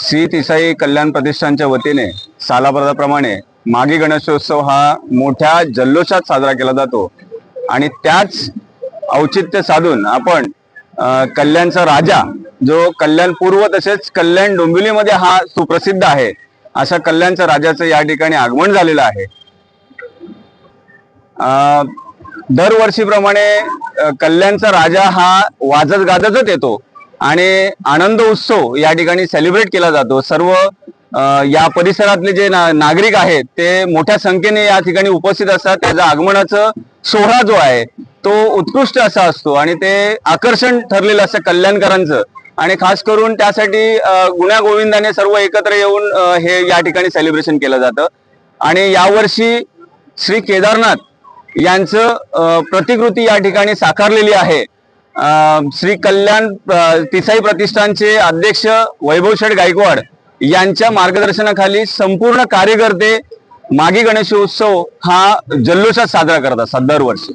श्री तिसाई कल्याण प्रतिष्ठानच्या वतीने सालाप्रमाणे मागी गणेशोत्सव हा मोठ्या जल्लोषात साजरा केला जातो आणि त्याच औचित्य साधून आपण कल्याणचा राजा जो कल्याण पूर्व तसेच कल्याण डोंबिवलीमध्ये हा सुप्रसिद्ध आहे अशा कल्याणच्या राजाचं या ठिकाणी आगमन झालेलं आहे। दरवर्षीप्रमाणे कल्याणचा राजा हा वाजत गाजतच येतो आणि आनंद उत्सव या ठिकाणी सेलिब्रेट केला जातो। सर्व या परिसरातले जे नागरिक आहेत ते मोठ्या संख्येने या ठिकाणी उपस्थित असतात। त्याचा आगमनाचा सोहळा जो आहे तो उत्कृष्ट असा असतो आणि ते आकर्षण ठरलेलं असतं कल्याणकरांचं आणि खास करून त्यासाठी गुण्यागोविंदाने सर्व एकत्र येऊन हे या ठिकाणी सेलिब्रेशन केलं जातं। आणि यावर्षी श्री केदारनाथ यांचं प्रतिकृती या ठिकाणी साकारलेली आहे। श्री कल्याण तिसाई प्रतिष्ठानचे अध्यक्ष वैभव शेठ गायकवाड यांच्या मार्गदर्शनाखाली संपूर्ण कार्यकर्ते मागी गणेशोत्सव हा जल्लोषात साजरा करतात दरवर्षी।